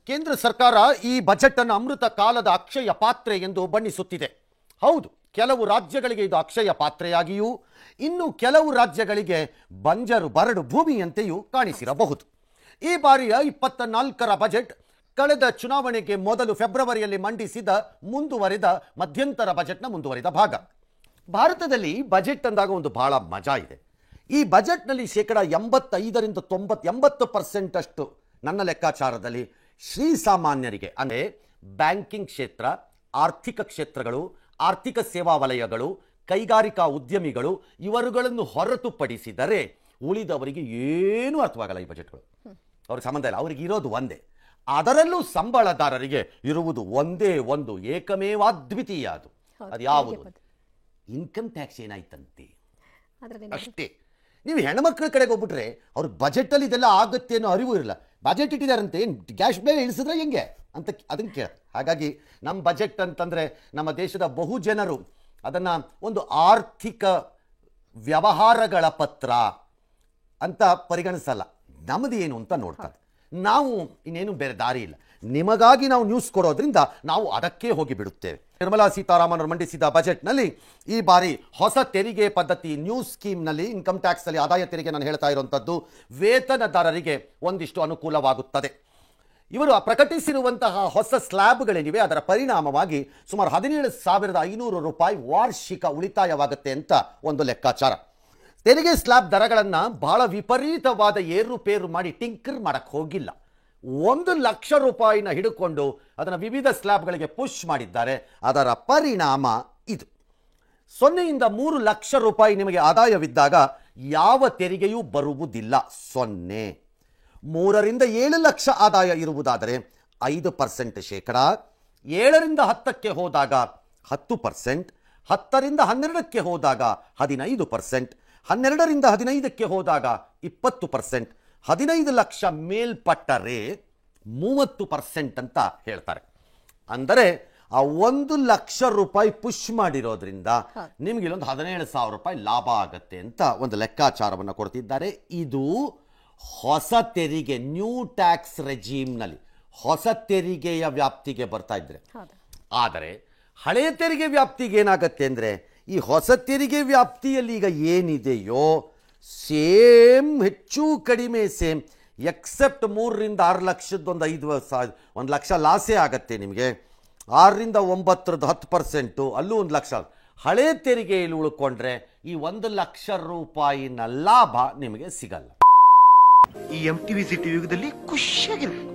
ಕೇಂದ್ರ ಸರ್ಕಾರ ಈ ಬಜೆಟ್ ಅನ್ನು ಅಮೃತ ಕಾಲದ ಅಕ್ಷಯ ಪಾತ್ರೆ ಎಂದು ಬಣ್ಣಿಸುತ್ತಿದೆ. ಹೌದು, ಕೆಲವು ರಾಜ್ಯಗಳಿಗೆ ಇದು ಅಕ್ಷಯ ಪಾತ್ರೆಯಾಗಿಯೂ ಇನ್ನು ಕೆಲವು ರಾಜ್ಯಗಳಿಗೆ ಬಂಜರು ಬರಡು ಭೂಮಿಯಂತೆಯೂ ಕಾಣಿಸಿರಬಹುದು. ಈ ಬಾರಿಯ 24ರ ಬಜೆಟ್ ಕಳೆದ ಚುನಾವಣೆಗೆ ಮೊದಲು ಫೆಬ್ರವರಿಯಲ್ಲಿ ಮಂಡಿಸಿದ ಮುಂದುವರಿದ ಮಧ್ಯಂತರ ಬಜೆಟ್ನ ಮುಂದುವರಿದ ಭಾಗ. ಭಾರತದಲ್ಲಿ ಬಜೆಟ್ ಅಂದಾಗ ಒಂದು ಬಹಳ ಮಜಾ ಇದೆ. ಈ ಬಜೆಟ್ನಲ್ಲಿ 85ರಿಂದ 80% ಅಷ್ಟು ನನ್ನ ಲೆಕ್ಕಾಚಾರದಲ್ಲಿ ಶ್ರೀಸಾಮಾನ್ಯರಿಗೆ ಅಂದರೆ ಬ್ಯಾಂಕಿಂಗ್ ಕ್ಷೇತ್ರ, ಆರ್ಥಿಕ ಕ್ಷೇತ್ರಗಳು, ಆರ್ಥಿಕ ಸೇವಾ ವಲಯಗಳು, ಕೈಗಾರಿಕಾ ಉದ್ಯಮಿಗಳು ಇವರುಗಳನ್ನು ಹೊರತುಪಡಿಸಿದರೆ ಉಳಿದವರಿಗೆ ಏನೂ ಅರ್ಥವಾಗಲ್ಲ. ಈ ಬಜೆಟ್ಗಳು ಅವ್ರಿಗೆ ಸಂಬಂಧ ಇಲ್ಲ, ಅವರಿಗೆ ಇರೋದು ಒಂದೇ. ಅದರಲ್ಲೂ ಸಂಬಳದಾರರಿಗೆ ಇರುವುದು ಒಂದೇ ಒಂದು, ಏಕಮೇವಾದ್ವಿತೀಯ. ಅದು ಯಾವುದು? ಇನ್ಕಮ್ ಟ್ಯಾಕ್ಸ್ ಏನಾಯ್ತಂತೆ ಅಷ್ಟೇ. ನೀವು ಹೆಣ್ಮಕ್ಳ ಕಡೆಗೆ ಹೋಗ್ಬಿಟ್ರೆ ಅವ್ರಿಗೆ ಬಜೆಟಲ್ಲಿ ಇದೆಲ್ಲ ಆಗುತ್ತೆ ಅನ್ನೋ ಅರಿವು ಇರಲ್ಲ. ಬಜೆಟ್ ಇಟ್ಟಿದ್ದಾರಂತೆ, ಗ್ಯಾಸ್ ಮೇಲೆ ಇಳಿಸಿದ್ರೆ ಹೆಂಗೆ ಅಂತ ಅದನ್ನು ಕೇಳ. ಹಾಗಾಗಿ ನಮ್ಮ ಬಜೆಟ್ ಅಂತಂದರೆ ನಮ್ಮ ದೇಶದ ಬಹು ಜನರು ಅದನ್ನು ಒಂದು ಆರ್ಥಿಕ ವ್ಯವಹಾರಗಳ ಪತ್ರ ಅಂತ ಪರಿಗಣಿಸಲ್ಲ. ನಮ್ಮದು ಏನು ಅಂತ ನೋಡ್ತಾರೆ. ನಾವು ಇನ್ನೇನು ಬೇರೆ ದಾರಿ ಇಲ್ಲ. ನಿಮಗಾಗಿ ನಾವು ನ್ಯೂಸ್ ಕೊಡೋದ್ರಿಂದ ನಾವು ಅದಕ್ಕೆ ಹೋಗಿ ಬಿಡುತ್ತೇವೆ. ನಿರ್ಮಲಾ ಸೀತಾರಾಮನ್ ಅವರು ಮಂಡಿಸಿದ ಬಜೆಟ್ನಲ್ಲಿ ಈ ಬಾರಿ ಹೊಸ ತೆರಿಗೆ ಪದ್ಧತಿ ನ್ಯೂ ಸ್ಕೀಮ್ನಲ್ಲಿ ಇನ್ಕಮ್ ಟ್ಯಾಕ್ಸಲ್ಲಿ ಆದಾಯ ತೆರಿಗೆ ನಾನು ಹೇಳ್ತಾ ಇರುವಂಥದ್ದು ವೇತನದಾರರಿಗೆ ಒಂದಿಷ್ಟು ಅನುಕೂಲವಾಗುತ್ತದೆ. ಇವರು ಪ್ರಕಟಿಸಿರುವಂತಹ ಹೊಸ ಸ್ಲ್ಯಾಬ್ಗಳೇನಿವೆ ಅದರ ಪರಿಣಾಮವಾಗಿ ಸುಮಾರು 17,500 ರೂಪಾಯಿ ವಾರ್ಷಿಕ ಉಳಿತಾಯವಾಗುತ್ತೆ ಅಂತ ಒಂದು ಲೆಕ್ಕಾಚಾರ. ತೆರಿಗೆ ಸ್ಲ್ಯಾಬ್ ದರಗಳನ್ನು ಬಹಳ ವಿಪರೀತವಾದ ಏರುಪೇರು ಮಾಡಿ ಟಿಂಕರ್ ಮಾಡಕ್ಕೆ ಹೋಗಿಲ್ಲ. 1,00,000 ರೂಪಾಯಿನ ಹಿಡ್ಕೊಂಡು ಅದನ್ನು ವಿವಿಧ ಸ್ಲ್ಯಾಬ್ಗಳಿಗೆ ಪುಷ್ ಮಾಡಿದ್ದಾರೆ. ಅದರ ಪರಿಣಾಮ ಇದು. 0ಯಿಂದ 3 ಲಕ್ಷ ರೂಪಾಯಿ ನಿಮಗೆ ಆದಾಯವಿದ್ದಾಗ ಯಾವ ತೆರಿಗೆಯೂ ಬರುವುದಿಲ್ಲ. 0. 3ರಿಂದ 7 ಲಕ್ಷ ಆದಾಯ ಇರುವುದಾದರೆ 5% ಶೇಕಡ, 7ರಿಂದ 10ಕ್ಕೆ ಹೋದಾಗ 10%, 10ರಿಂದ 12ಕ್ಕೆ ಹೋದಾಗ 15%, 12ರಿಂದ 15ಕ್ಕೆ ಹೋದಾಗ 20%, 15 ಲಕ್ಷ ಮೇಲ್ಪಟ್ಟರೆ 30% ಅಂತ ಹೇಳ್ತಾರೆ. ಅಂದರೆ ಆ 1 ಲಕ್ಷ ರೂಪಾಯಿ ಪುಷ್ ಮಾಡಿರೋದ್ರಿಂದ ನಿಮ್ಗೆ ಇಲ್ಲೊಂದು 17,000 ರೂಪಾಯಿ ಲಾಭ ಆಗತ್ತೆ ಅಂತ ಒಂದು ಲೆಕ್ಕಾಚಾರವನ್ನು ಕೊಡ್ತಿದ್ದಾರೆ. ಇದು ಹೊಸ ತೆರಿಗೆ ನ್ಯೂ ಟ್ಯಾಕ್ಸ್ ರೆಜೀಮ್ನಲ್ಲಿ ಹೊಸ ತೆರಿಗೆಯ ವ್ಯಾಪ್ತಿಗೆ ಬರ್ತಾ ಇದ್ರೆ. ಆದರೆ ಹಳೆಯ ತೆರಿಗೆ ವ್ಯಾಪ್ತಿಗೆ ಏನಾಗತ್ತೆ ಅಂದರೆ ಈ ಹೊಸ ತೆರಿಗೆ ವ್ಯಾಪ್ತಿಯಲ್ಲಿ ಈಗ ಏನಿದೆಯೋ ಸೇಮ್, ಹೆಚ್ಚು ಕಡಿಮೆ ಸೇಮ್, ಎಕ್ಸೆಪ್ಟ್ 3ರಿಂದ 6 ಲಕ್ಷದ ಒಂದು 1 ಲಕ್ಷ ಲಾಸೇ ಆಗತ್ತೆ ನಿಮಗೆ. 6ರಿಂದ 9 10%, ಅಲ್ಲೂ 1 ಲಕ್ಷ. ಹಳೆ ತೆರಿಗೆಯಲ್ಲಿ ಉಳ್ಕೊಂಡ್ರೆ ಈ 1 ಲಕ್ಷ ರೂಪಾಯಿನ ಲಾಭ ನಿಮಗೆ ಸಿಗಲ್ಲ. ಈ MTV ಸಿಟಿ ಯುಗದಲ್ಲಿ ಖುಷಿಯಾಗಿರ್ಬೇಕು.